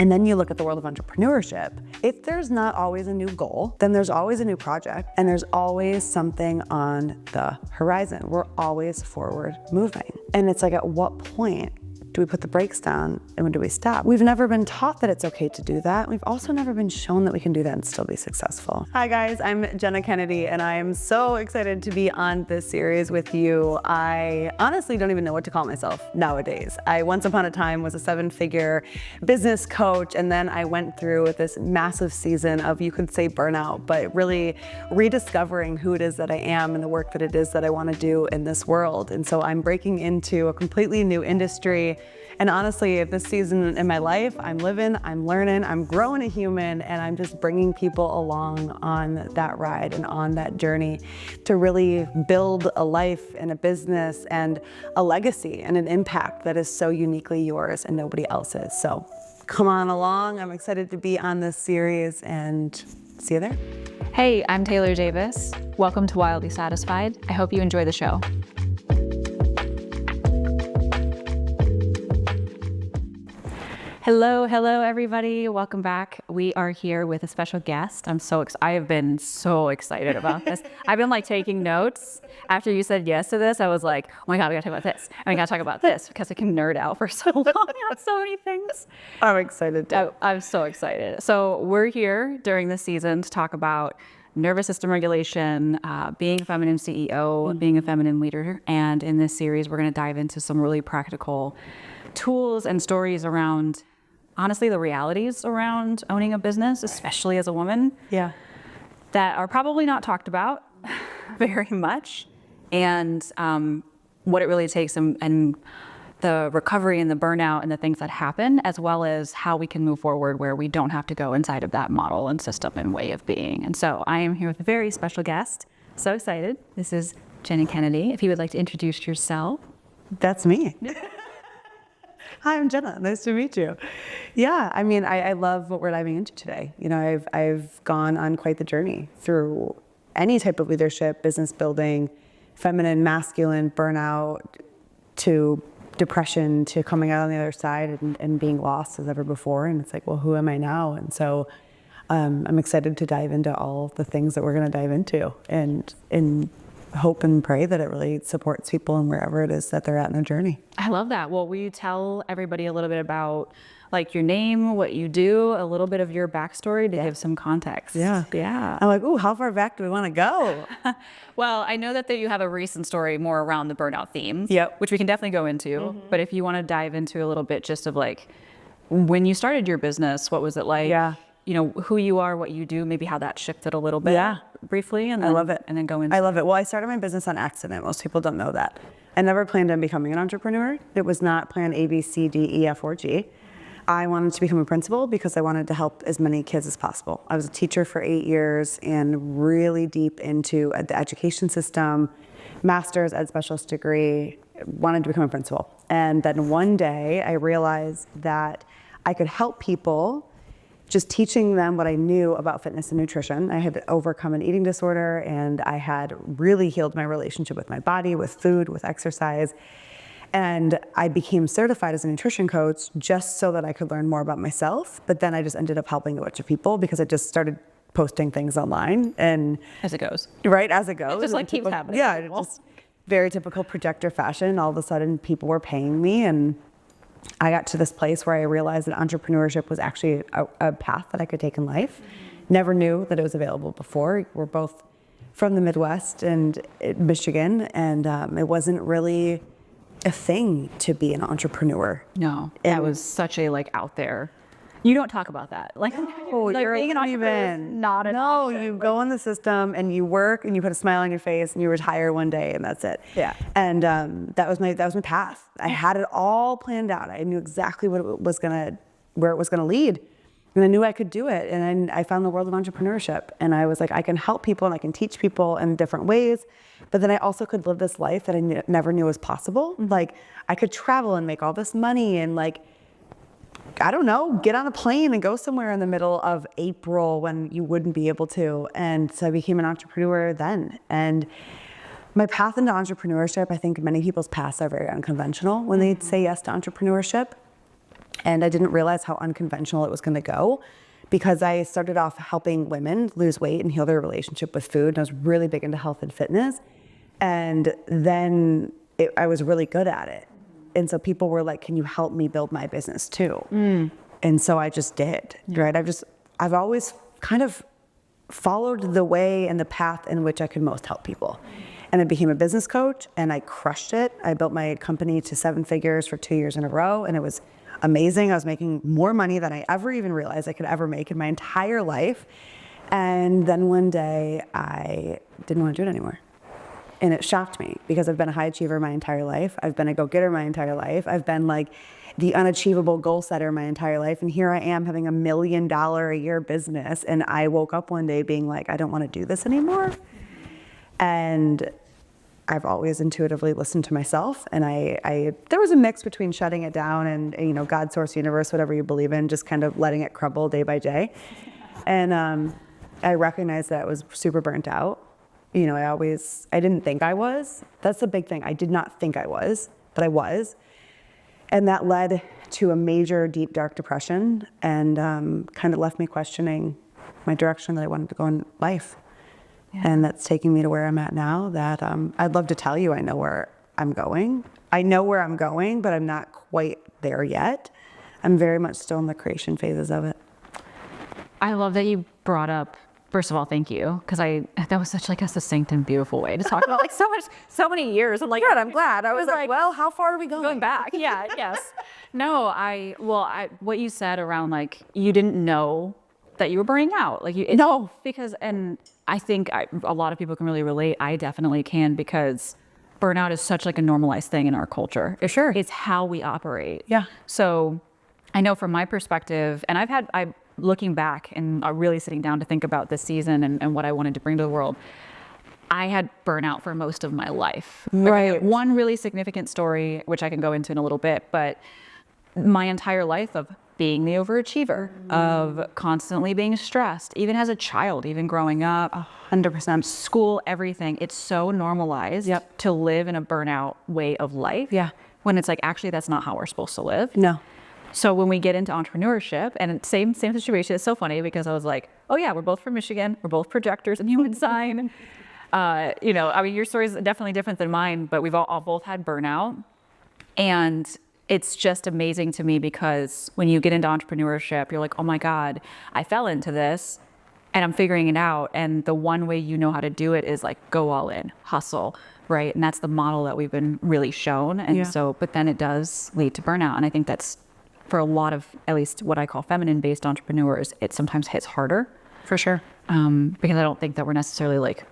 And then you look at the world of entrepreneurship. If there's not always a new goal, then there's always a new project and there's always something on the horizon. We're always forward moving. And it's like, at what point do we put the brakes down and when do we stop? We've never been taught that it's okay to do that. We've also never been shown that we can do that and still be successful. Hi guys, I'm Jenna Kennedy and I am so excited to be on this series with you. I honestly don't even know what to call myself nowadays. I once upon a time was a 7-figure business coach, and then I went through this massive season of, you could say, burnout, but really rediscovering who it is that I am and the work that it is that I want to do in this world. And so I'm breaking into a completely new industry. And honestly, at this season in my life, I'm living, I'm learning, I'm growing a human, and I'm just bringing people along on that ride and on that journey to really build a life and a business and a legacy and an impact that is so uniquely yours and nobody else's. So come on along. I'm excited to be on this series and see you there. Hey, I'm Taylor Davis. Welcome to Wildly Satisfied. I hope you enjoy the show. Hello, everybody. Welcome back. We are here with a special guest. I have been so excited about this. I've been taking notes. After you said yes to this, I was like, oh my God, we gotta talk about this. And we gotta talk about this because I can nerd out for so long on so many things. I'm excited too. I'm so excited. So we're here during this season to talk about nervous system regulation, being a feminine CEO, being a feminine leader. And in this series, we're gonna dive into some really practical tools and stories around, honestly, the realities around owning a business, especially as a woman, that are probably not talked about very much, and what it really takes, and the recovery and the burnout and the things that happen, as well as how we can move forward where we don't have to go inside of that model and system and way of being. And so I am here with a very special guest. So excited. This is Jenna Kennedy. If you would like to introduce yourself. That's me. Hi, I'm Jenna. Nice to meet you. Yeah, I mean, I love what we're diving into today. You know, I've gone on quite the journey through any type of leadership, business building, feminine, masculine, burnout, to depression, to coming out on the other side and being lost as ever before. And it's like, well, who am I now? And so I'm excited to dive into all the things that we're going to dive into, and hope and pray that it really supports people in wherever it is that they're at in their journey. I love that. Well, will you tell everybody a little bit about your name, what you do, a little bit of your backstory to give some context? Yeah. I'm like, ooh, how far back do we want to go? Well, I know that you have a recent story more around the burnout theme, which we can definitely go into. But if you want to dive into a little bit just of when you started your business, what was it like? Yeah. You know, who you are, what you do, maybe how that shifted a little bit briefly. And then, I love it. And then go into I love it. Well, I started my business on accident. Most people don't know that. I never planned on becoming an entrepreneur. It was not plan A, B, C, D, E, F, or G. I wanted to become a principal because I wanted to help as many kids as possible. I was a teacher for 8 years and really deep into the education system, master's, ed specialist degree, wanted to become a principal. And then one day I realized that I could help people just teaching them what I knew about fitness and nutrition. I had overcome an eating disorder, and I had really healed my relationship with my body, with food, with exercise. And I became certified as a nutrition coach just so that I could learn more about myself. But then I just ended up helping a bunch of people because I just started posting things online. And as it goes. Right, as it goes. It just keeps happening. Yeah, just very typical projector fashion. All of a sudden people were paying me, and I got to this place where I realized that entrepreneurship was actually a path that I could take in life. Never knew that it was available before. We're both from the Midwest and Michigan, and it wasn't really a thing to be an entrepreneur. No, that was such a out there. You don't talk about that. Being an entrepreneur is not an option. You go in the system and you work and you put a smile on your face and you retire one day and that's it. Yeah. And that was my path. I had it all planned out. I knew exactly where it was gonna lead, and I knew I could do it. And I found the world of entrepreneurship, and I was like, I can help people and I can teach people in different ways. But then I also could live this life that I never knew was possible. I could travel and make all this money and I don't know, get on a plane and go somewhere in the middle of April when you wouldn't be able to. And so I became an entrepreneur then. And my path into entrepreneurship, I think many people's paths are very unconventional when they say yes to entrepreneurship. And I didn't realize how unconventional it was going to go, because I started off helping women lose weight and heal their relationship with food. And I was really big into health and fitness. And then I was really good at it. And so people were like, can you help me build my business too? And so I just did, right? I've always kind of followed the way and the path in which I could most help people. And I became a business coach, and I crushed it. I built my company to 7 figures for 2 years in a row, and it was amazing. I was making more money than I ever even realized I could ever make in my entire life. And then one day I didn't want to do it anymore. And it shocked me, because I've been a high achiever my entire life. I've been a go-getter my entire life. I've been like the unachievable goal setter my entire life. And here I am having $1 million a year business. And I woke up one day being like, I don't want to do this anymore. And I've always intuitively listened to myself. And there was a mix between shutting it down and, you know, God, source, universe, whatever you believe in, just kind of letting it crumble day by day. And I recognized that I was super burnt out. You know, I didn't think I was. That's the big thing. I did not think I was, but I was. And that led to a major, deep, dark depression, and kind of left me questioning my direction that I wanted to go in life. Yeah. And that's taking me to where I'm at now, that I'd love to tell you I know where I'm going. I know where I'm going, but I'm not quite there yet. I'm very much still in the creation phases of it. I love that you brought up, first of all, thank you, because that was such like a succinct and beautiful way to talk about like so many years. I'm like, good, I'm glad. I was like, well, how far are we going? Going back, yeah, yes. No, what you said around like, you didn't know that you were burning out. Like no, because, and I think a lot of people can really relate. I definitely can, because burnout is such like a normalized thing in our culture. Sure. It's how we operate. Yeah. So I know from my perspective, and I'm looking back and really sitting down to think about this season and what I wanted to bring to the world, I had burnout for most of my life. Right. One really significant story, which I can go into in a little bit, but my entire life of being the overachiever, of constantly being stressed, even as a child, even growing up, 100%. School, everything. It's so normalized to live in a burnout way of life. Yeah. When it's like, actually, that's not how we're supposed to live. No. So when we get into entrepreneurship, and same situation, it's so funny because I was like, oh yeah, we're both from Michigan, we're both projectors and human design. You know, I mean, your story is definitely different than mine, but we've all both had burnout. And it's just amazing to me, because when you get into entrepreneurship, you're like, oh my God, I fell into this and I'm figuring it out. And the one way you know how to do it is like, go all in, hustle, right? And that's the model that we've been really shown. And so, but then it does lead to burnout. And I think that's, for a lot of, at least what I call feminine-based entrepreneurs, it sometimes hits harder. For sure. Because I don't think that we're necessarily like,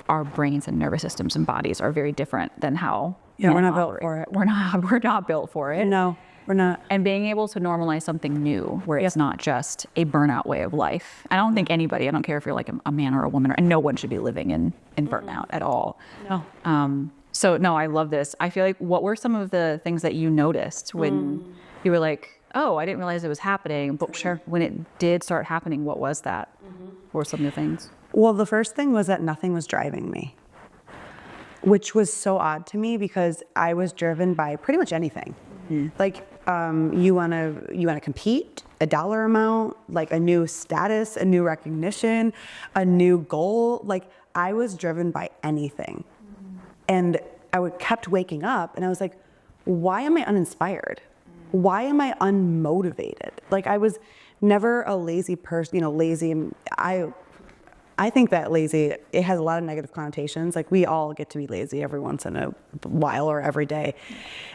our brains and nervous systems and bodies are very different than how we're not built for it. We're not built for it. No, we're not. And being able to normalize something new, where it's not just a burnout way of life. I don't think anybody, I don't care if you're like a man or a woman, and no one should be living in burnout at all. No. So no, I love this. I feel like, what were some of the things that you noticed when you were like, oh, I didn't realize it was happening, but when it did start happening, what was that? What were some of the things? Well, the first thing was that nothing was driving me, which was so odd to me, because I was driven by pretty much anything. Like, you wanna compete, a dollar amount, like a new status, a new recognition, a new goal. Like, I was driven by anything. And I kept waking up and I was like, why am I uninspired? Why am I unmotivated? Like, I was never a lazy person, lazy. I think that lazy, it has a lot of negative connotations. Like, we all get to be lazy every once in a while or every day.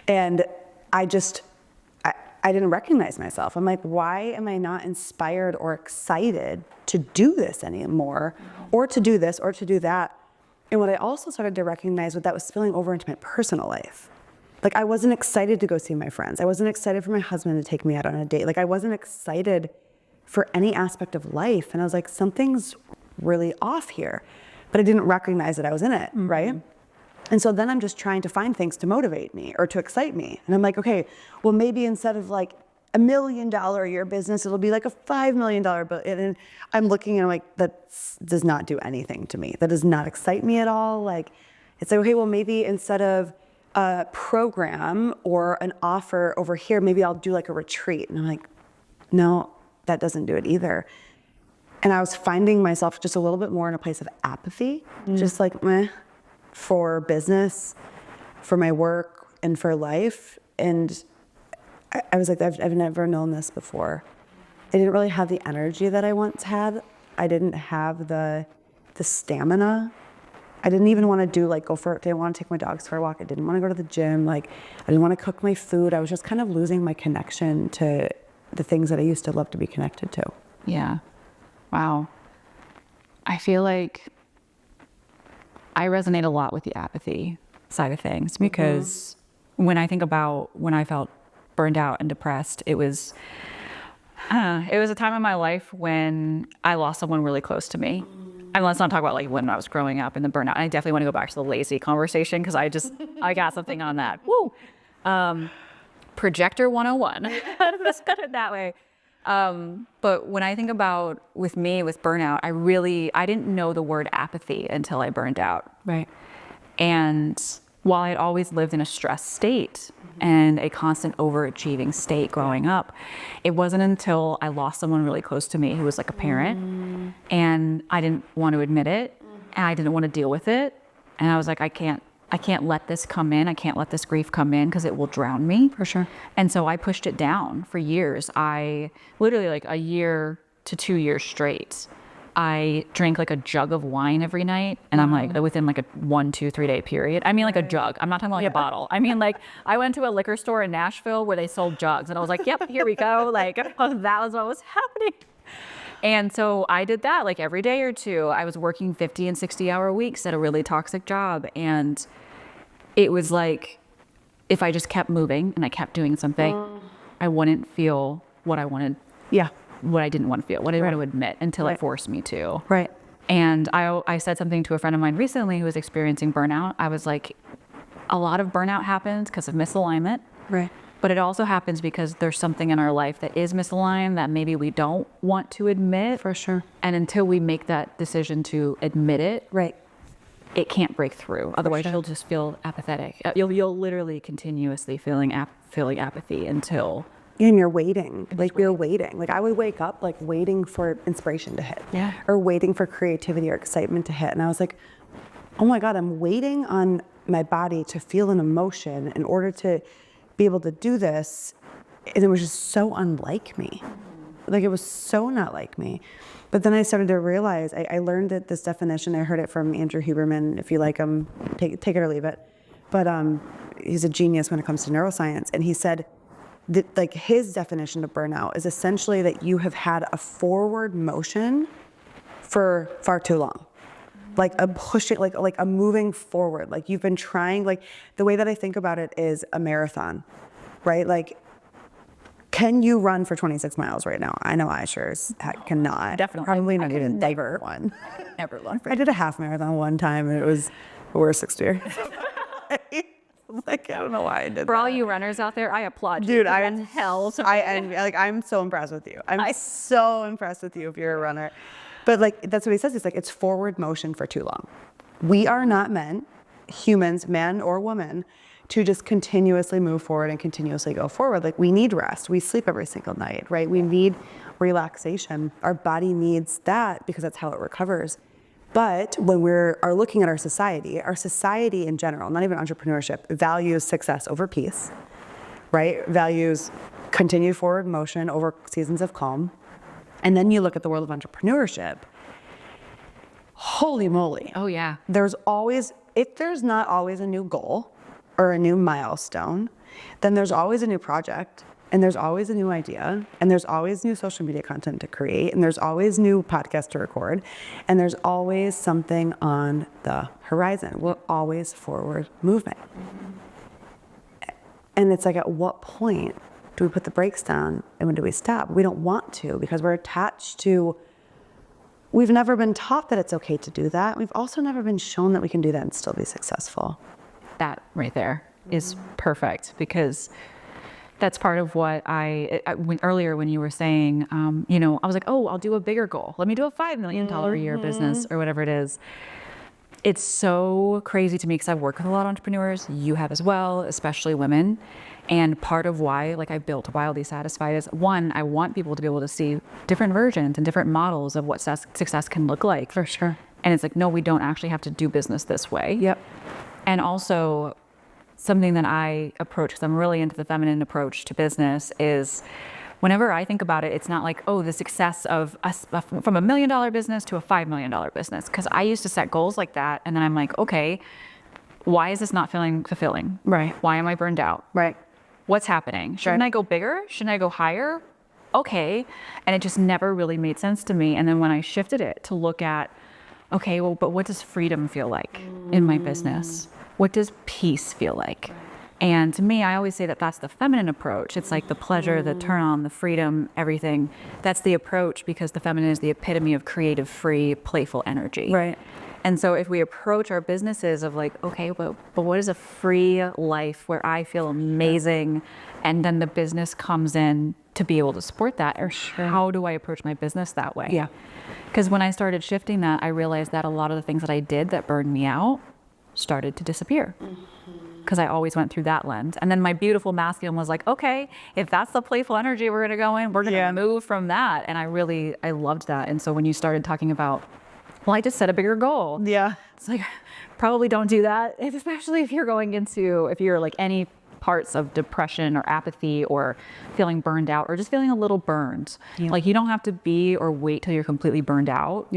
And I didn't recognize myself. I'm like, why am I not inspired or excited to do this anymore, or to do this or to do that? And what I also started to recognize was that was spilling over into my personal life. Like, I wasn't excited to go see my friends. I wasn't excited for my husband to take me out on a date. Like, I wasn't excited for any aspect of life. And I was like, something's really off here. But I didn't recognize that I was in it, right? And so then I'm just trying to find things to motivate me or to excite me. And I'm like, okay, well, maybe instead of like $1 million a year business, it'll be like a $5 million. And I'm looking and I'm like, that does not do anything to me. That does not excite me at all. Like, it's like, okay, well, maybe instead of a program or an offer over here, maybe I'll do like a retreat. And I'm like, no, that doesn't do it either. And I was finding myself just a little bit more in a place of apathy, just like meh, for business, for my work, and for life. And I was like, I've never known this before. I didn't really have the energy that I once had. I didn't have the stamina. I didn't even want to do like I didn't want to take my dogs for a walk. I didn't want to go to the gym. Like I didn't want to cook my food. I was just kind of losing my connection to the things that I used to love to be connected to. Yeah. Wow. I feel like I resonate a lot with the apathy side of things because when I think about when I felt burned out and depressed, it was a time in my life when I lost someone really close to me. And let's not talk about like when I was growing up and the burnout. I definitely want to go back to the lazy conversation because I got something on that. Woo! Projector 101. Let's put it that way. But when I think about with burnout, I didn't know the word apathy until I burned out. Right. And while I'd always lived in a stressed state and a constant overachieving state growing up, it wasn't until I lost someone really close to me who was like a parent and I didn't want to admit it and I didn't want to deal with it. And I was like, I can't let this come in. I can't let this grief come in because it will drown me. For sure. And so I pushed it down for years. I literally like a year to 2 years straight. I drank like a jug of wine every night. And I'm like, within like a 1, 2, 3 day period. I mean like a jug. I'm not talking about like a bottle. I mean like I went to a liquor store in Nashville where they sold jugs. And I was like, yep, here we go. Like that was what was happening. And so I did that like every day or two. I was working 50 and 60 hour weeks at a really toxic job. And it was like, if I just kept moving and I kept doing something, I wouldn't feel what I wanted. Yeah. What I didn't want to feel, what I didn't want to admit until it forced me to. Right. And I said something to a friend of mine recently who was experiencing burnout. I was like, a lot of burnout happens because of misalignment. Right. But it also happens because there's something in our life that is misaligned that maybe we don't want to admit. For sure. And until we make that decision to admit it, Right. it can't break through. Otherwise, you'll just feel apathetic. You'll literally continuously feeling apathy until... And you're waiting, like you're waiting. Like I would wake up like waiting for inspiration to hit. Yeah. Or waiting for creativity or excitement to hit. And I was like, oh my God, I'm waiting on my body to feel an emotion in order to be able to do this. And it was just so unlike me. Like it was so not like me. But then I started to realize, I learned that this definition, I heard it from Andrew Huberman. If you like him, take it or leave it. But he's a genius when it comes to neuroscience. And he said, like his definition of burnout is essentially that you have had a forward motion for far too long, like a pushing, like a moving forward. Like you've been trying. Like the way that I think about it is a marathon, right? Like, can you run for 26 miles right now? I know I sure as heck cannot. Definitely. Probably not even ever one. Never run for I did a half marathon one time and it was the worst experience. Like, I don't know why I did For that. all you runners out there, I applaud you. Dude, That's hell. I'm so impressed with you. I'm so impressed with you if you're a runner. But like, that's what he says. It's like, it's forward motion for too long. We are not meant, humans, man or woman, to just continuously move forward and continuously go forward. Like we need rest. We sleep every single night, right? We need relaxation. Our body needs that because that's how it recovers. But when we are looking at our society in general, not even entrepreneurship, values success over peace, right? Values continued forward motion over seasons of calm. And then you look at the world of entrepreneurship. Holy moly. Oh, yeah. If there's not always a new goal or a new milestone, then there's always a new project. And there's always a new idea, and there's always new social media content to create, and there's always new podcasts to record, and there's always something on the horizon. We're always forward moving. And it's like, at what point do we put the brakes down and when do we stop? We don't want to because we're attached to, we've never been taught that it's okay to do that. We've also never been shown that we can do that and still be successful. That right there is perfect because that's part of what earlier when you were saying, I was like, oh, I'll do a bigger goal. Let me do a $5 million a year business or whatever it is. It's so crazy to me because I've worked with a lot of entrepreneurs. You have as well, especially women. And part of why, like, I built Wildly Satisfied is, one, I want people to be able to see different versions and different models of what success can look like. For sure. And it's like, no, we don't actually have to do business this way. Yep. And also, something that I approach, because I'm really into the feminine approach to business, is whenever I think about it, it's not like, oh, the success of us from $1 million business to a $5 million business. Because I used to set goals like that. And then I'm like, okay, why is this not feeling fulfilling? Right. Why am I burned out? Right. What's happening? Shouldn't I go bigger? Shouldn't I go higher? Okay. And it just never really made sense to me. And then when I shifted it to look at, okay, well, but what does freedom feel like in my business? What does peace feel like? And to me, I always say that that's the feminine approach. It's like the pleasure, the turn on, the freedom, everything. That's the approach, because the feminine is the epitome of creative, free, playful energy. Right. And so if we approach our businesses of like, okay, but what is a free life where I feel amazing, and then the business comes in to be able to support that, or how do I approach my business that way? Yeah. Because when I started shifting that, I realized that a lot of the things that I did that burned me out started to disappear. Because I always went through that lens. And then my beautiful masculine was like, okay, if that's the playful energy we're going to go in, we're going to move from that. And I loved that. And so when you started talking about, well, I just set a bigger goal. Yeah. It's like, probably don't do that, especially if you're going into, if you're like any parts of depression or apathy or feeling burned out or just feeling a little burned. Yeah. Like, you don't have to be or wait till you're completely burned out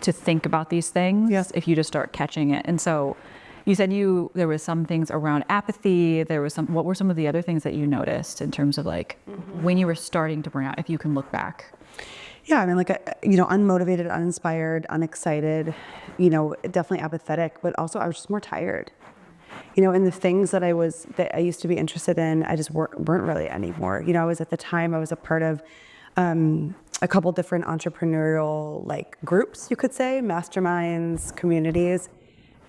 to think about these things if you just start catching it. And so you said there was some things around apathy. What were some of the other things that you noticed in terms of like when you were starting to burn out, if you can look back? Yeah, I mean, like, unmotivated, uninspired, unexcited, definitely apathetic, but also I was just more tired. And the things that I used to be interested in, I just weren't really anymore. I was a part of a couple different entrepreneurial like groups, you could say, masterminds, communities.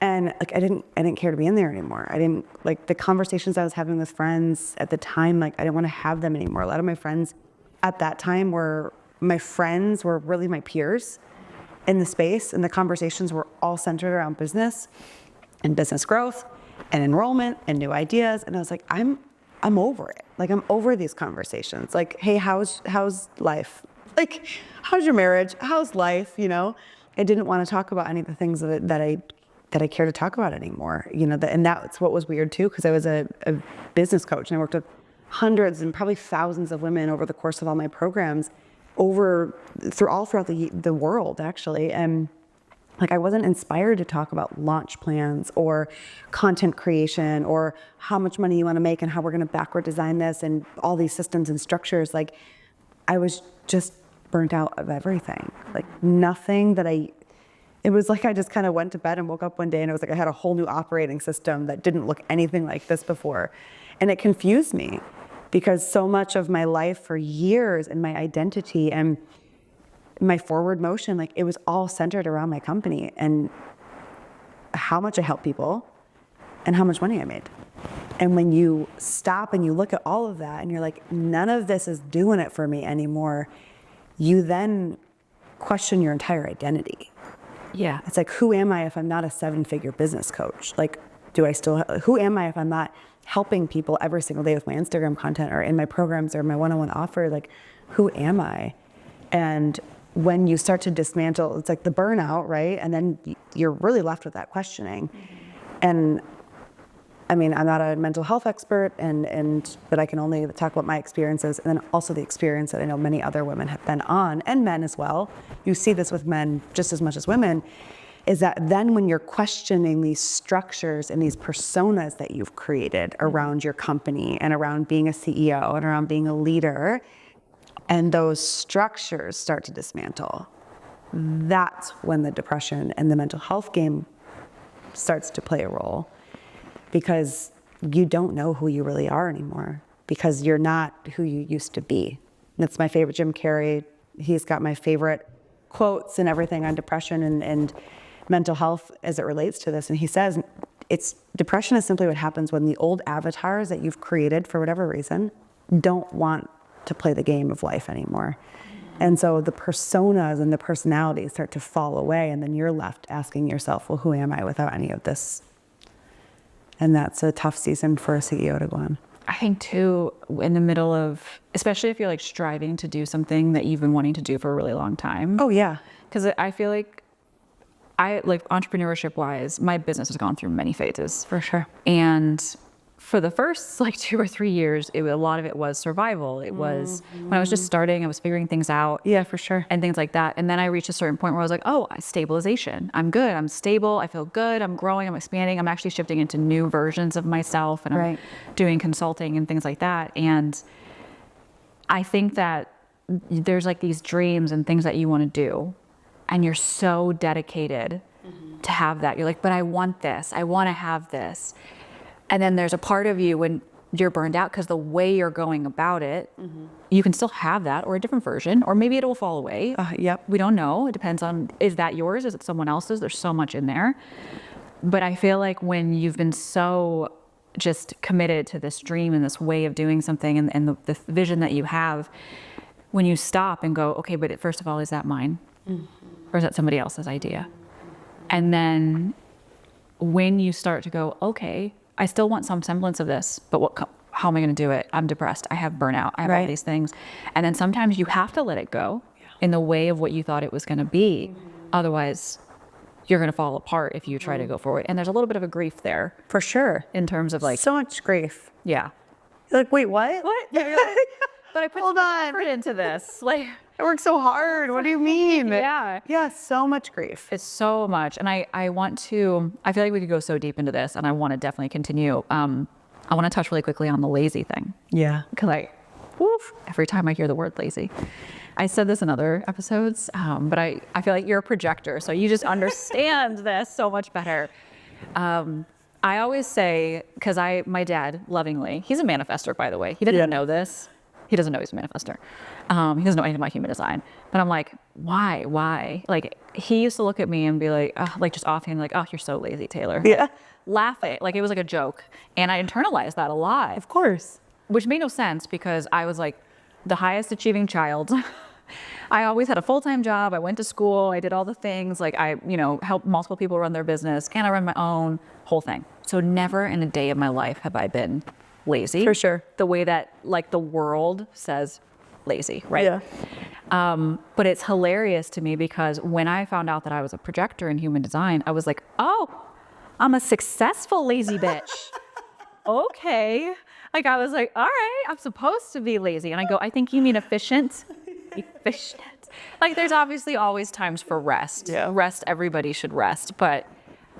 And like, I didn't care to be in there anymore. I didn't like the conversations I was having with friends at the time. Like, I didn't want to have them anymore. A lot of my friends at that time were really my peers in the space, and the conversations were all centered around business and business growth and enrollment and new ideas. And I was like, I'm over it. Like, I'm over these conversations. Like, hey, how's life? Like, how's your marriage? How's life? I didn't want to talk about any of the things that I care to talk about anymore. And that's what was weird too, because I was a business coach and I worked with hundreds and probably thousands of women over the course of all my programs throughout the world, actually. And like, I wasn't inspired to talk about launch plans or content creation or how much money you want to make and how we're going to backward design this and all these systems and structures. Like, I was just burnt out of everything. Like, nothing it was like I just kind of went to bed and woke up one day and it was like I had a whole new operating system that didn't look anything like this before. And it confused me, because so much of my life for years and my identity and my forward motion, like, it was all centered around my company and how much I helped people and how much money I made. And when you stop and you look at all of that and you're like, none of this is doing it for me anymore, you then question your entire identity. Yeah. It's like, who am I if I'm not a 7-figure business coach? Like, who am I if I'm not helping people every single day with my Instagram content or in my programs or my one-on-one offer? Like, who am I? And when you start to dismantle, it's like the burnout, right? And then you're really left with that questioning. And I mean, I'm not a mental health expert, but I can only talk about my experiences, and then also the experience that I know many other women have been on, and men as well. You see this with men just as much as women, is that then when you're questioning these structures and these personas that you've created around your company and around being a CEO and around being a leader, and those structures start to dismantle, that's when the depression and the mental health game starts to play a role. Because you don't know who you really are anymore, because you're not who you used to be. That's my favorite Jim Carrey. He's got my favorite quotes and everything on depression and mental health as it relates to this. And he says, depression is simply what happens when the old avatars that you've created for whatever reason don't want to play the game of life anymore. And so the personas and the personalities start to fall away, and then you're left asking yourself, well, who am I without any of this? And that's a tough season for a CEO to go on. I think too, in the middle of, especially if you're like striving to do something that you've been wanting to do for a really long time. Oh yeah. Because I feel like entrepreneurship wise, my business has gone through many phases. For sure. And for the first like 2 or 3 years, a lot of it was survival. It was when I was just starting, I was figuring things out. Yeah, for sure. And things like that. And then I reached a certain point where I was like, oh, stabilization. I'm good. I'm stable. I feel good. I'm growing. I'm expanding. I'm actually shifting into new versions of myself. And I'm doing consulting and things like that. And I think that there's like these dreams and things that you want to do. And you're so dedicated to have that. You're like, but I want this. I want to have this. And then there's a part of you when you're burned out because the way you're going about it, you can still have that or a different version, or maybe it will fall away. Yep. We don't know. It depends on, is that yours? Is it someone else's? There's so much in there. But I feel like when you've been so just committed to this dream and this way of doing something and the vision that you have, when you stop and go, okay, but first of all, is that mine? Or is that somebody else's idea? And then when you start to go, okay, I still want some semblance of this, but how am I going to do it? I'm depressed. I have burnout. I have all these things. And then sometimes you have to let it go in the way of what you thought it was going to be. Otherwise, you're going to fall apart if you try to go forward. And there's a little bit of a grief there. For sure. In terms of like. So much grief. Yeah. You're like, wait, what? What? But I put some effort into this. Like, I worked so hard. What do you mean? Yeah. Yeah, so much grief. It's so much. And I feel like we could go so deep into this, and I want to definitely continue. I want to touch really quickly on the lazy thing. Yeah. Because every time I hear the word lazy, I said this in other episodes, but I feel like you're a projector, so you just understand this so much better. I always say, because my dad, lovingly, he's a manifester, by the way. He didn't know this. He doesn't know he's a manifester. He doesn't know anything about human design. But I'm like, why? Like, he used to look at me and be like just offhand, like, oh, you're so lazy, Taylor. Yeah. Laugh it. Like, it was like a joke. And I internalized that a lot. Of course. Which made no sense because I was like the highest achieving child. I always had a full-time job. I went to school. I did all the things. Like, I, helped multiple people run their business, and I run my own whole thing. So never in a day of my life have I been lazy. For sure. The way that like the world says lazy, right? Yeah. But it's hilarious to me because when I found out that I was a projector in human design, I was like, oh, I'm a successful lazy bitch. Okay. Like, I was like, all right, I'm supposed to be lazy. And I go, I think you mean efficient. Efficient. Like, there's obviously always times for rest. Yeah. Rest, everybody should rest. But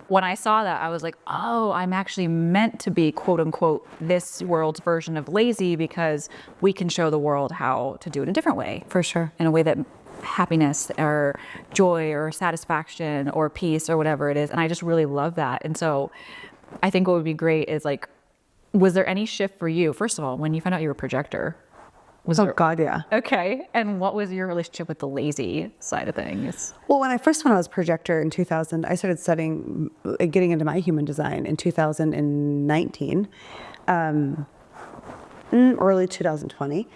when I saw that, I was like, oh, I'm actually meant to be, quote unquote, this world's version of lazy because we can show the world how to do it a different way. For sure. In a way that happiness or joy or satisfaction or peace or whatever it is. And I just really love that. And so I think what would be great is like, was there any shift for you? First of all, when you found out you were a projector, God, yeah. Okay. And what was your relationship with the lazy side of things? Well, when I was projector in 2000, I started studying, getting into my human design in 2019, early 2020.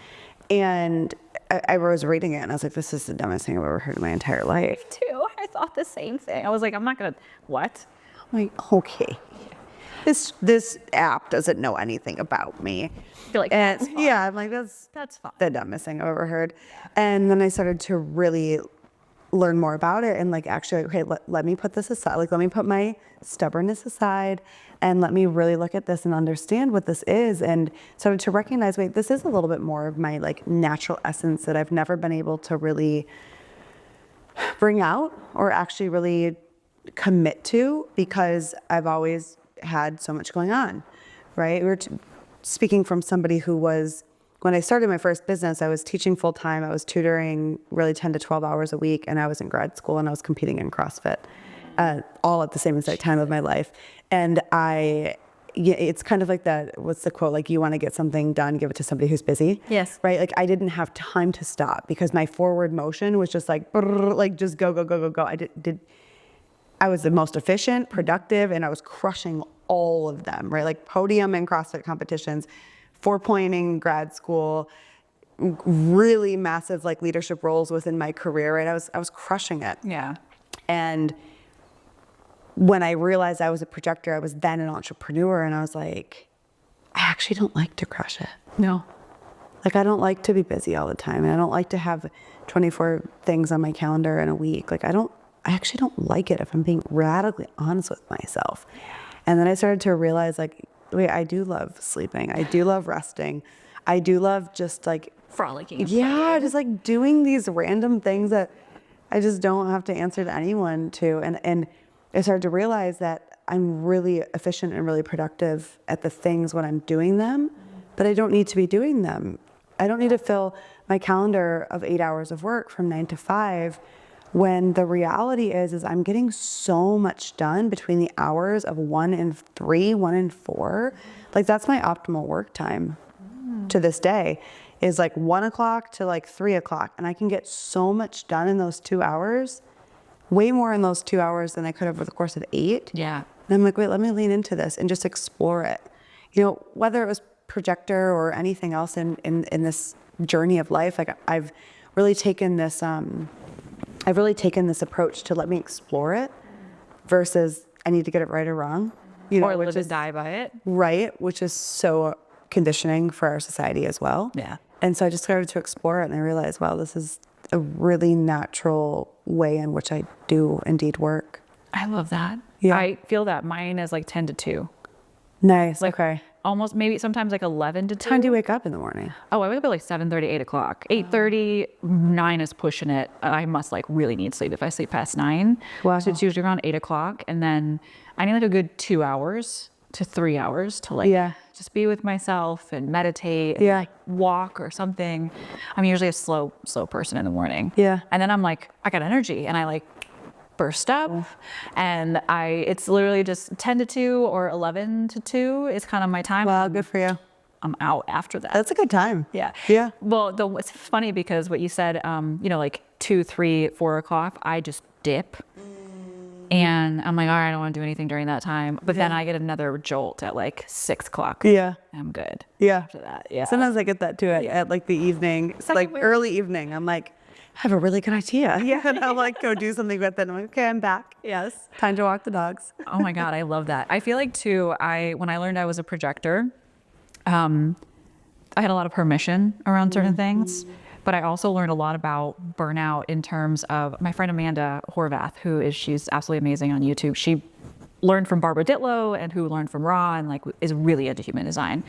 And I was reading it and I was like, this is the dumbest thing I've ever heard in my entire life. Me too. I thought the same thing. I was like, I'm not going to, what? I'm like, okay. This app doesn't know anything about me. You're like, that's fine. Yeah, I'm like, that's fine. The dumbest thing I've ever heard. And then I started to really learn more about it and like, actually, okay, let me put this aside. Like, let me put my stubbornness aside and let me really look at this and understand what this is. And started to recognize, wait, this is a little bit more of my like natural essence that I've never been able to really bring out or actually really commit to because I've always had so much going on, right? We were speaking from somebody who was, when I started my first business, I was teaching full time. I was tutoring really 10 to 12 hours a week, and I was in grad school and I was competing in CrossFit, all at the same exact time of my life. And it's kind of like that, what's the quote? Like, you want to get something done, give it to somebody who's busy. Yes. Right? Like, I didn't have time to stop because my forward motion was just like, just go, go, go, go, go. I was the most efficient, productive, and I was crushing all of them, right? Like podium and CrossFit competitions, 4-pointing grad school, really massive like leadership roles within my career, right? I was crushing it. Yeah. And when I realized I was a projector, I was then an entrepreneur, and I was like, I actually don't like to crush it. No. Like, I don't like to be busy all the time. And I don't like to have 24 things on my calendar in a week. Like, I actually don't like it, if I'm being radically honest with myself. And then I started to realize, like, wait, I do love sleeping. I do love resting. I do love just like Frolicking. yeah, just like doing these random things that I just don't have to answer to anyone to. And I started to realize that I'm really efficient and really productive at the things when I'm doing them, but I don't need to be doing them. I don't need to fill my calendar of 8 hours of work from 9 to 5, when the reality is I'm getting so much done between the hours of 1 and 3, 1 and 4. Like, that's my optimal work time to this day, is like 1 o'clock to like 3 o'clock. And I can get so much done in those 2 hours, way more in those 2 hours than I could have over the course of 8. Yeah. And I'm like, wait, let me lean into this and just explore it. You know, whether it was projector or anything else in this journey of life, like I've really taken this approach to let me explore it versus I need to get it right or wrong. You know, Or which live is and die by it. right, which is so conditioning for our society as well. Yeah. And so I just started to explore it, and I realized, wow, this is a really natural way in which I do indeed work. I love that. Yeah. I feel that mine is like 10 to 2. Nice. Okay. Almost maybe sometimes like 11 to 2. What time do you wake up in the morning? Oh, I wake up at like 7:30, 8 o'clock. 8:30, 9 is pushing it. I must like really need sleep if I sleep past 9. Wow. So it's usually around 8 o'clock. And then I need like a good 2 hours to 3 hours to like just be with myself and meditate and like walk or something. I'm usually a slow person in the morning. Yeah. And then I'm like, I got energy, and I like burst up, and it's literally just 10 to 2 or 11 to 2 is kind of my time. Wow, good for you. I'm out after that. That's a good time. Yeah. Yeah. Well, it's funny because what you said, you know, like 2, 3, 4 o'clock, I just dip. And I'm like, all right, I don't want to do anything during that time. But then I get another jolt at like 6 o'clock. Yeah. I'm good. Yeah. After that. Yeah. Sometimes I get that too at like the evening, like early evening. I'm like, I have a really good idea. Yeah. And I'll like go do something with it. And I'm like, okay, I'm back. Yes. Time to walk the dogs. Oh my God, I love that. I feel like too, when I learned I was a projector, I had a lot of permission around certain things, but I also learned a lot about burnout in terms of my friend Amanda Horvath, she's absolutely amazing on YouTube. She learned from Barbara Ditlow and who learned from Ra and like is really into human design.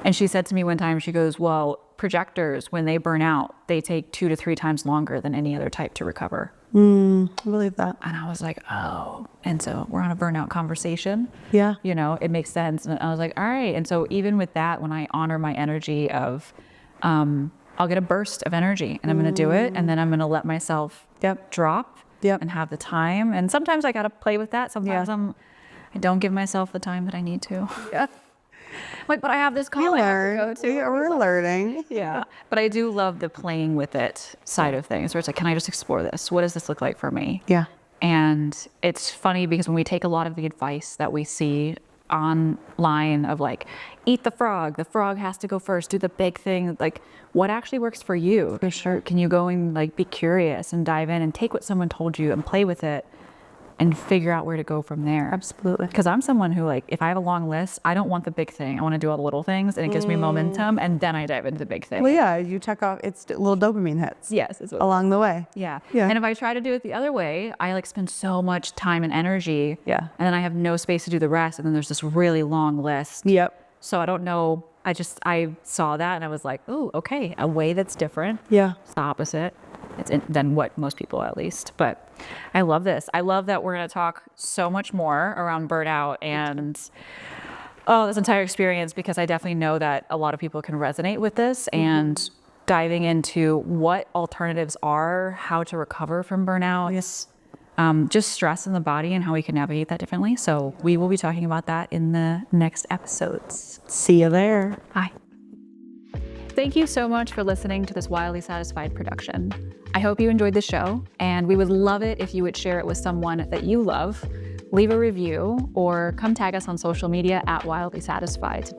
And she said to me one time, she goes, well, projectors, when they burn out, they take 2 to 3 times longer than any other type to recover. I believe that. And I was like, oh. And so we're on a burnout conversation. Yeah. You know, it makes sense. And I was like, all right. And so even with that, when I honor my energy of, I'll get a burst of energy and I'm going to do it. And then I'm going to let myself drop and have the time. And sometimes I got to play with that. Sometimes I don't give myself the time that I need to. Yeah. Like, but I have this call I have to go to. We're learning. Yeah. But I do love the playing with it side of things, where it's like, can I just explore this? What does this look like for me? Yeah. And it's funny because when we take a lot of the advice that we see online of like, eat the frog has to go first, do the big thing, like what actually works for you? For sure. Can you go and like be curious and dive in and take what someone told you and play with it and figure out where to go from there? Absolutely. Because I'm someone who, like, if I have a long list, I don't want the big thing. I want to do all the little things, and it gives me momentum, and then I dive into the big thing. Well, yeah, you check off, it's little dopamine hits. Yes. It's along the way. Yeah. Yeah. And if I try to do it the other way, I like spend so much time and energy. Yeah. And then I have no space to do the rest. And then there's this really long list. Yep. So I don't know. I saw that and I was like, oh, okay, a way that's different. Yeah. It's the opposite. Than what most people, at least. But I love this. I love that we're going to talk so much more around burnout and this entire experience, because I definitely know that a lot of people can resonate with this and diving into what alternatives are, how to recover from burnout. Yes. Just stress in the body and how we can navigate that differently. So we will be talking about that in the next episodes. See you there. Bye. Thank you so much for listening to this Wildly Satisfied production. I hope you enjoyed the show, and we would love it if you would share it with someone that you love, leave a review, or come tag us on social media at Wildly Satisfied.